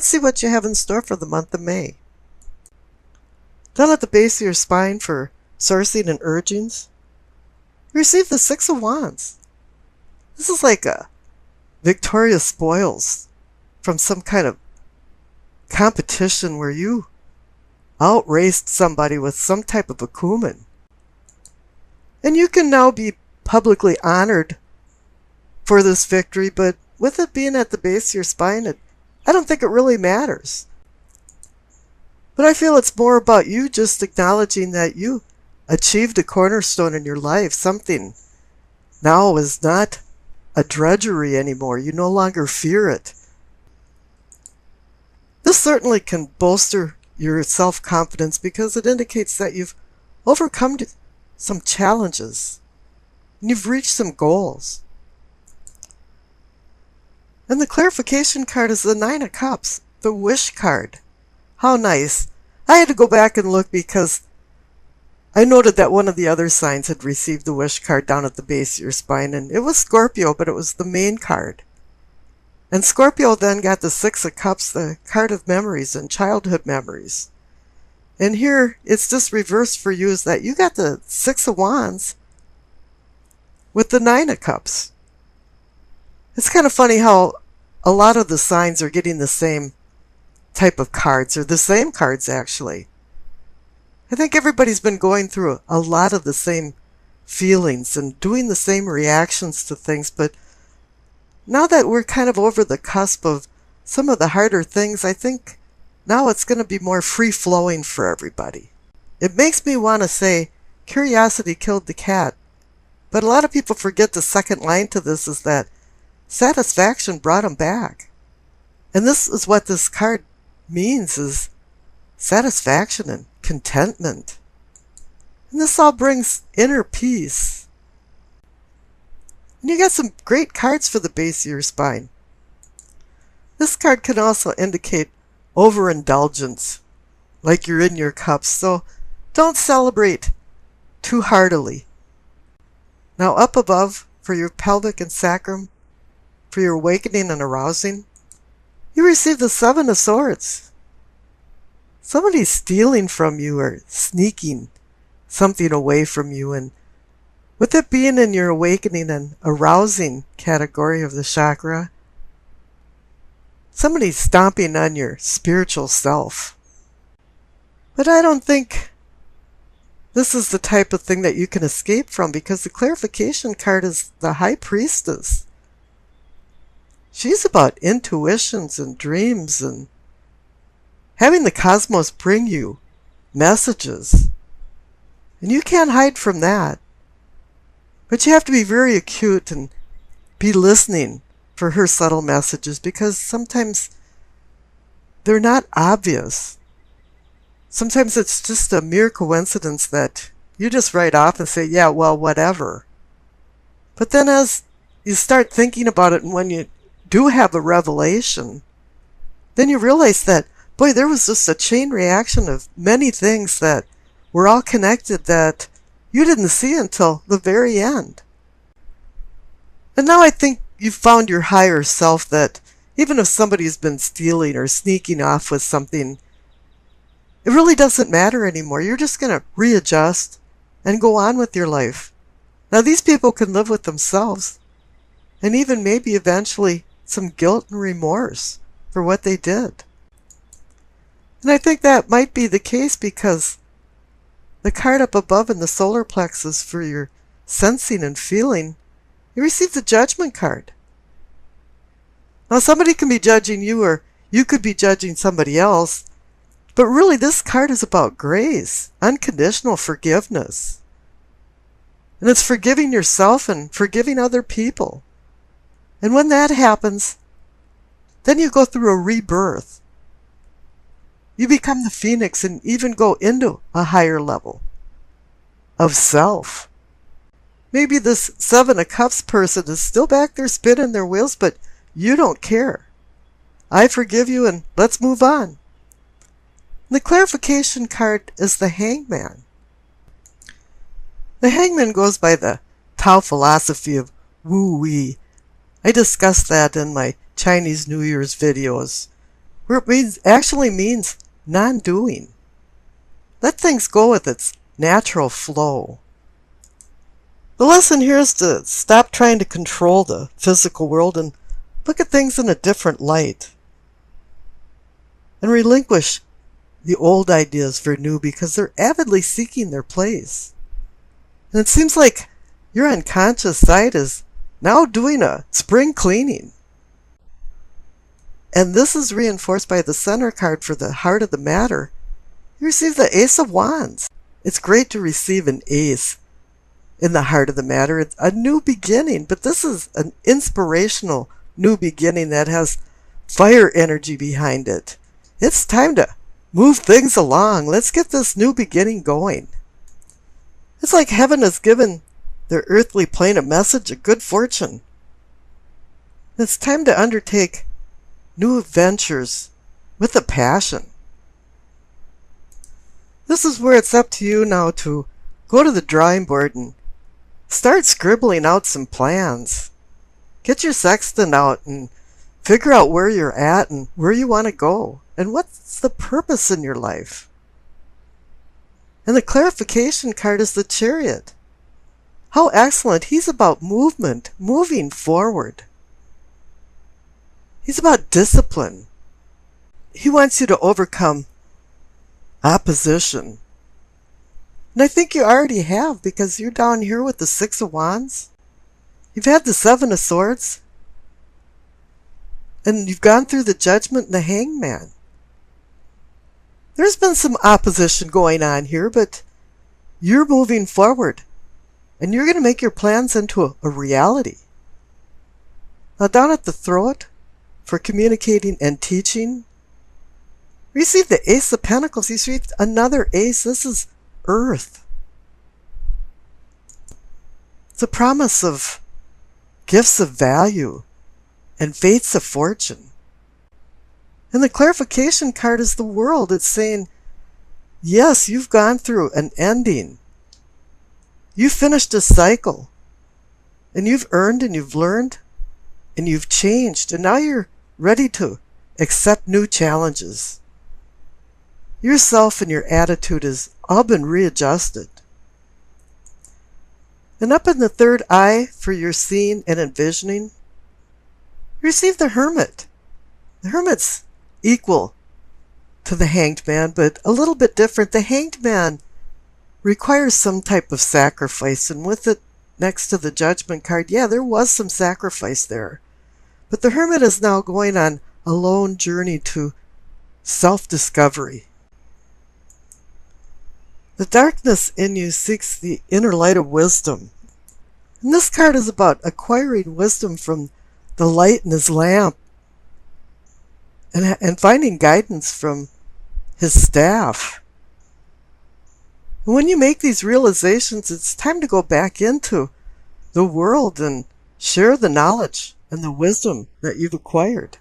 let's see what you have in store for the month of May. Down at the base of your spine for sourcing and urgings, you receive the Six of Wands. This is like a victorious spoils from some kind of competition where you outraced somebody with some type of acumen. And you can now be publicly honored for this victory, but with it being at the base of your spine, I don't think it really matters. But I feel it's more about you just acknowledging that you achieved a cornerstone in your life. Something now is not a drudgery anymore. You no longer fear it. This certainly can bolster your self-confidence because it indicates that you've overcome some challenges and you've reached some goals. And the clarification card is the Nine of Cups, the Wish card. How nice. I had to go back and look because I noted that one of the other signs had received the Wish card down at the base of your spine, and it was Scorpio, but it was the main card. And Scorpio then got the Six of Cups, the card of memories and childhood memories. And here, it's just reversed for you, is that you got the Six of Wands with the Nine of Cups. It's kind of funny how a lot of the signs are getting the same type of cards, or the same cards actually. I think everybody's been going through a lot of the same feelings and doing the same reactions to things, but now that we're kind of over the cusp of some of the harder things, I think now it's going to be more free-flowing for everybody. It makes me want to say, curiosity killed the cat. But a lot of people forget the second line to this is that satisfaction brought him back. And this is what this card means, is satisfaction and contentment. And this all brings inner peace. And you got some great cards for the base of your spine. This card can also indicate overindulgence, like you're in your cups, so don't celebrate too heartily. Now up above, for your pelvic and sacrum, for your awakening and arousing, you receive the Seven of Swords. Somebody's stealing from you or sneaking something away from you, and with it being in your awakening and arousing category of the chakra, somebody's stomping on your spiritual self. But I don't think this is the type of thing that you can escape from, because the clarification card is the High Priestess. She's about intuitions and dreams and having the cosmos bring you messages. And you can't hide from that. But you have to be very acute and be listening for her subtle messages, because sometimes they're not obvious. Sometimes it's just a mere coincidence that you just write off and say, yeah, well, whatever. But then as you start thinking about it, and when you do have a revelation, then you realize that, boy, there was just a chain reaction of many things that were all connected that you didn't see until the very end. And now I think you've found your higher self, that even if somebody's been stealing or sneaking off with something, it really doesn't matter anymore. You're just going to readjust and go on with your life. Now these people can live with themselves, and even maybe eventually some guilt and remorse for what they did. And I think that might be the case because the card up above in the solar plexus for your sensing and feeling, you receive the Judgment card. Now somebody can be judging you, or you could be judging somebody else, but really this card is about grace, unconditional forgiveness. And it's forgiving yourself and forgiving other people. And when that happens, then you go through a rebirth. You become the phoenix and even go into a higher level of self. Maybe this Seven of Cups person is still back there spinning their wheels, but you don't care. I forgive you and let's move on. The clarification card is the Hangman. The Hangman goes by the Tao philosophy of Wu Wei. I discussed that in my Chinese New Year's videos. where it actually means non-doing. Let things go with its natural flow. The lesson here is to stop trying to control the physical world and look at things in a different light. And relinquish the old ideas for new because they're avidly seeking their place. And it seems like your unconscious side is now doing a spring cleaning. And this is reinforced by the center card for the heart of the matter. You receive the Ace of Wands. It's great to receive an ace in the heart of the matter. It's a new beginning, but this is an inspirational new beginning that has fire energy behind it. It's time to move things along. Let's get this new beginning going. It's like heaven has given their earthly plane a message of good fortune. It's time to undertake new adventures with a passion. This is where it's up to you now to go to the drawing board and start scribbling out some plans. Get your sextant out and figure out where you're at and where you want to go and what's the purpose in your life. And the clarification card is the Chariot. How excellent. He's about movement, moving forward. He's about discipline. He wants you to overcome opposition. And I think you already have, because you're down here with the Six of Wands. You've had the Seven of Swords. And you've gone through the Judgment and the Hangman. There's been some opposition going on here, but you're moving forward. And you're going to make your plans into a reality. Now down at the throat, for communicating and teaching, receive the Ace of Pentacles. You see another ace. This is Earth. It's a promise of gifts of value and fates of fortune. And the clarification card is the World. It's saying, yes, you've gone through an ending. You finished a cycle. And you've earned and you've learned and you've changed. And now you're ready to accept new challenges. Yourself and your attitude has all been readjusted. And up in the third eye for your seeing and envisioning, receive the Hermit. The Hermit's equal to the Hanged Man, but a little bit different. The Hanged Man requires some type of sacrifice, and with it next to the Judgment card, yeah, there was some sacrifice there. But the Hermit is now going on a lone journey to self-discovery. The darkness in you seeks the inner light of wisdom. And this card is about acquiring wisdom from the light in his lamp and finding guidance from his staff. And when you make these realizations, it's time to go back into the world and share the knowledge and the wisdom that you've acquired.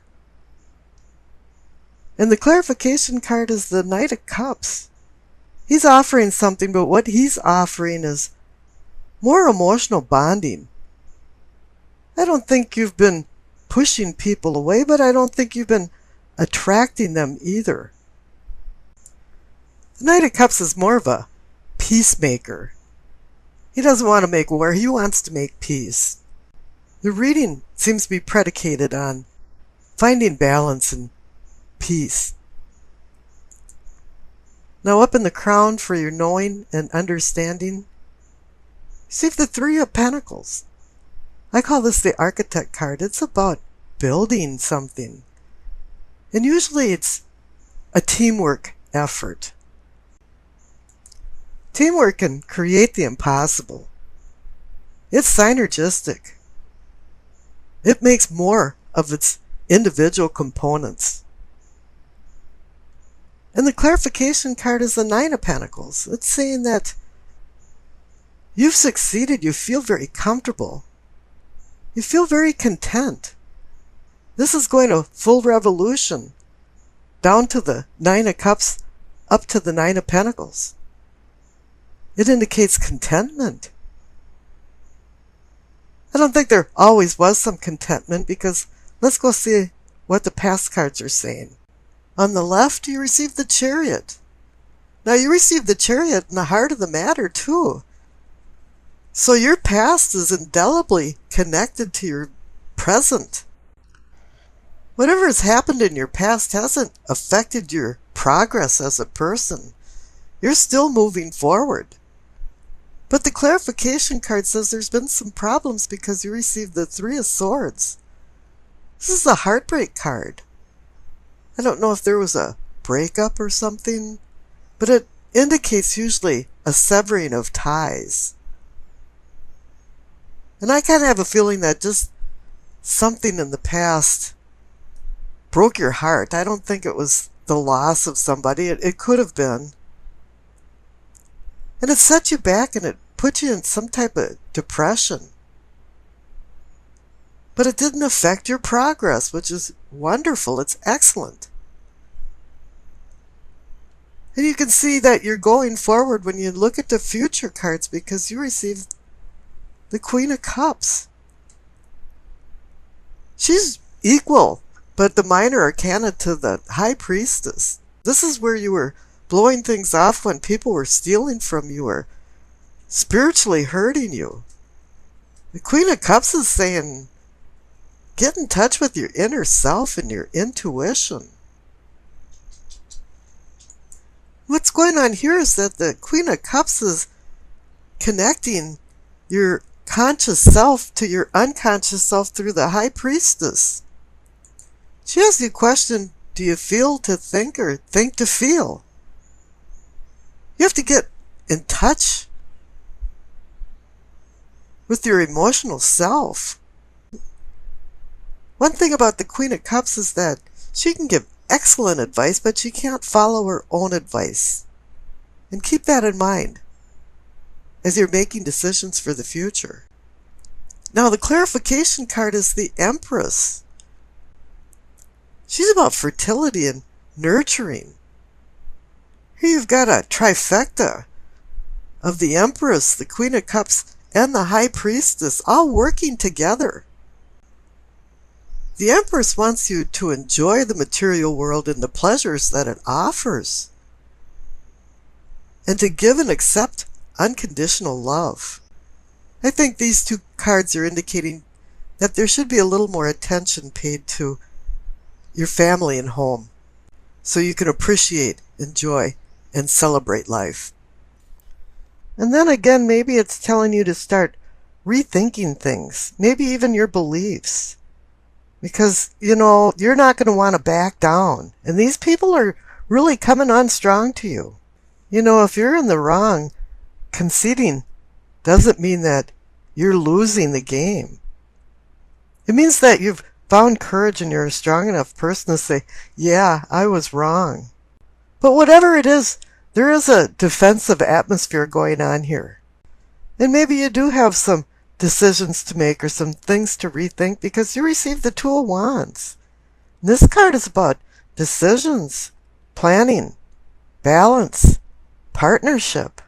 And the clarification card is the Knight of Cups. He's offering something, but what he's offering is more emotional bonding. I don't think you've been pushing people away, but I don't think you've been attracting them either. The Knight of Cups is more of a peacemaker. He doesn't want to make war, he wants to make peace. The reading seems to be predicated on finding balance and peace. Now up in the crown for your knowing and understanding, receive the Three of Pentacles. I call this the Architect card. It's about building something. And usually it's a teamwork effort. Teamwork can create the impossible. It's synergistic. It makes more of its individual components. And the clarification card is the Nine of Pentacles. It's saying that you've succeeded. You feel very comfortable. You feel very content. This is going to full revolution, down to the Nine of Cups, up to the Nine of Pentacles. It indicates contentment. I don't think there always was some contentment, because let's go see what the past cards are saying. On the left, you receive the Chariot. Now, you receive the Chariot in the heart of the matter, too. So your past is indelibly connected to your present. Whatever has happened in your past hasn't affected your progress as a person. You're still moving forward. But the clarification card says there's been some problems because you received the Three of Swords. This is a heartbreak card. I don't know if there was a breakup or something, but it indicates usually a severing of ties. And I kind of have a feeling that just something in the past broke your heart. I don't think it was the loss of somebody. It could have been. And it set you back and it put you in some type of depression. But it didn't affect your progress, which is wonderful. It's excellent. And you can see that you're going forward when you look at the future cards because you received the Queen of Cups. She's equal, but the minor arcana to the High Priestess. This is where you were blowing things off when people were stealing from you or spiritually hurting you. The Queen of Cups is saying, get in touch with your inner self and your intuition. What's going on here is that the Queen of Cups is connecting your conscious self to your unconscious self through the High Priestess. She asks you a question, do you feel to think or think to feel? You have to get in touch with your emotional self. One thing about the Queen of Cups is that she can give excellent advice, but she can't follow her own advice. And keep that in mind as you're making decisions for the future. Now, the clarification card is the Empress. She's about fertility and nurturing. Here you've got a trifecta of the Empress, the Queen of Cups, and the High Priestess all working together. The Empress wants you to enjoy the material world and the pleasures that it offers, and to give and accept unconditional love. I think these two cards are indicating that there should be a little more attention paid to your family and home, so you can appreciate, enjoy, and celebrate life. And then again, maybe it's telling you to start rethinking things, maybe even your beliefs. Because, you're not going to want to back down. And these people are really coming on strong to you. If you're in the wrong, conceding doesn't mean that you're losing the game. It means that you've found courage and you're a strong enough person to say, yeah, I was wrong. But whatever it is, there is a defensive atmosphere going on here. And maybe you do have some decisions to make or some things to rethink because you received the Two of Wands. This card is about decisions, planning, balance, partnership.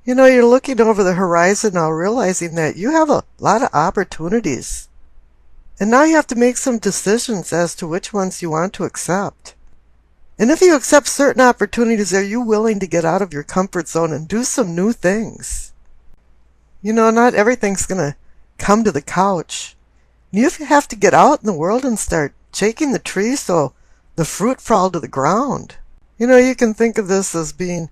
You're looking over the horizon now, realizing that you have a lot of opportunities. And now you have to make some decisions as to which ones you want to accept. And if you accept certain opportunities, are you willing to get out of your comfort zone and do some new things? Not everything's going to come to the couch. You have to get out in the world and start shaking the tree so the fruit fall to the ground. You can think of this as being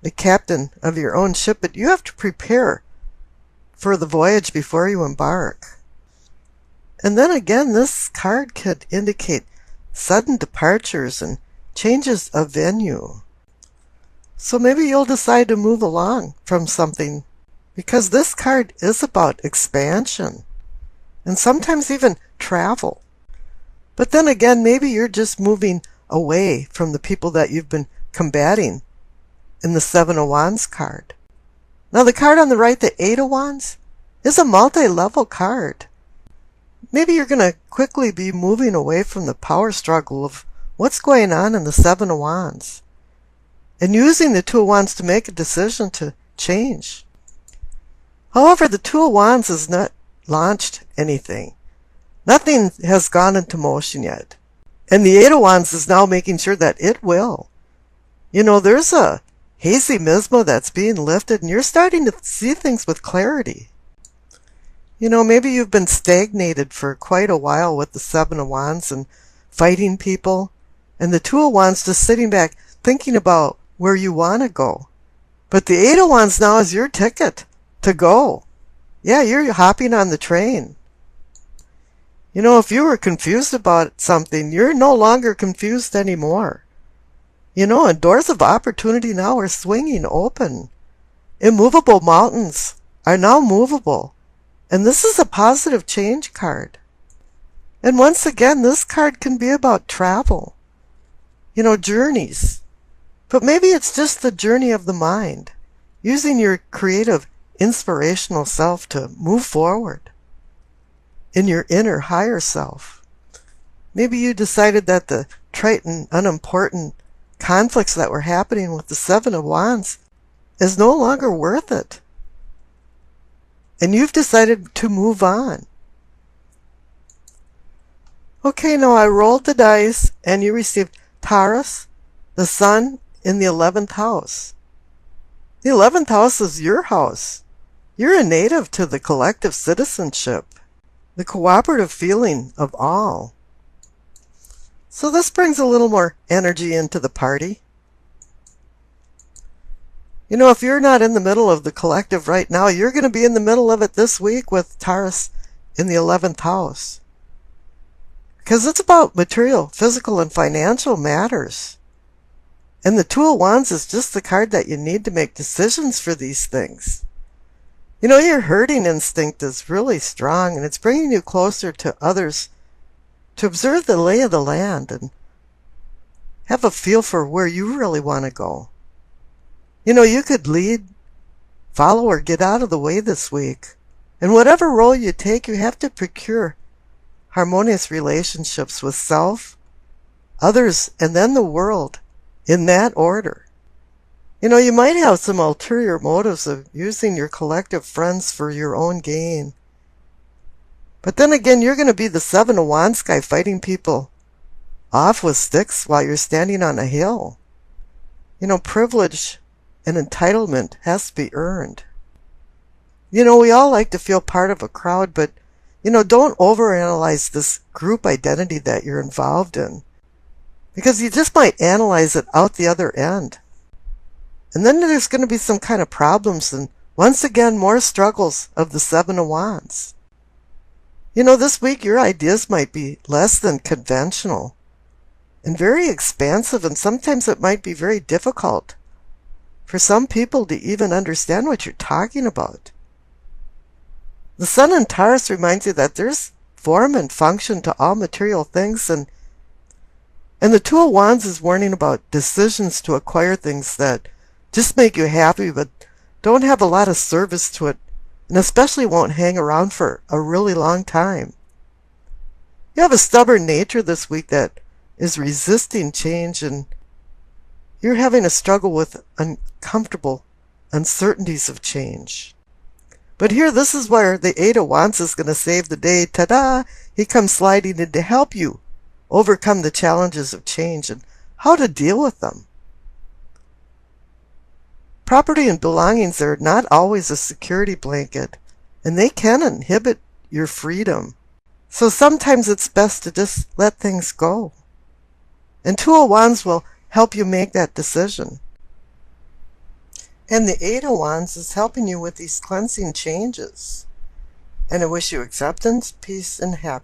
the captain of your own ship, but you have to prepare for the voyage before you embark. And then again, this card could indicate sudden departures and changes of venue. So maybe you'll decide to move along from something, because this card is about expansion and sometimes even travel. But then again, maybe you're just moving away from the people that you've been combating in the Seven of Wands card. Now the card on the right, the Eight of Wands, is a multi-level card. Maybe you're going to quickly be moving away from the power struggle of what's going on in the Seven of Wands and using the Two of Wands to make a decision to change. However, the Two of Wands has not launched anything. Nothing has gone into motion yet. And the Eight of Wands is now making sure that it will. There's a hazy misma that's being lifted, and you're starting to see things with clarity. Maybe you've been stagnated for quite a while with the Seven of Wands and fighting people, and the Two of Wands just sitting back thinking about where you want to go. But the Eight of Wands now is your ticket to go. Yeah, you're hopping on the train. If you were confused about something, you're no longer confused anymore. And doors of opportunity now are swinging open. Immovable mountains are now movable. And this is a positive change card. And once again, this card can be about travel, journeys. But maybe it's just the journey of the mind, using your creative, inspirational self to move forward in your inner higher self. Maybe you decided that the trite and unimportant conflicts that were happening with the Seven of Wands is no longer worth it. And you've decided to move on. Okay, now I rolled the dice and you received Taurus, the Sun, in the 11th house. The 11th house is your house. You're a native to the collective citizenship, the cooperative feeling of all. So this brings a little more energy into the party. If you're not in the middle of the collective right now, you're going to be in the middle of it this week with Taurus in the 11th house. Because it's about material, physical, and financial matters. And the Two of Wands is just the card that you need to make decisions for these things. Your herding instinct is really strong, and it's bringing you closer to others to observe the lay of the land and have a feel for where you really want to go. You could lead, follow, or get out of the way this week. And whatever role you take, you have to procure harmonious relationships with self, others, and then the world, in that order. You might have some ulterior motives of using your collective friends for your own gain. But then again, you're going to be the Seven of Wands guy fighting people off with sticks while you're standing on a hill. Privilege and entitlement has to be earned. We all like to feel part of a crowd, but, don't overanalyze this group identity that you're involved in, because you just might analyze it out the other end. And then there's going to be some kind of problems, and once again, more struggles of the Seven of Wands. This week your ideas might be less than conventional and very expansive, and sometimes it might be very difficult for some people to even understand what you're talking about. The Sun in Taurus reminds you that there's form and function to all material things, and the Two of Wands is warning about decisions to acquire things that just make you happy but don't have a lot of service to it, and especially won't hang around for a really long time. You have a stubborn nature this week that is resisting change, and you're having a struggle with uncomfortable uncertainties of change. But here, this is where the Eight of Wands is going to save the day. Ta-da! He comes sliding in to help you overcome the challenges of change and how to deal with them. Property and belongings are not always a security blanket, and they can inhibit your freedom. So sometimes it's best to just let things go. And Two of Wands will help you make that decision. And the Eight of Wands is helping you with these cleansing changes. And I wish you acceptance, peace, and happiness.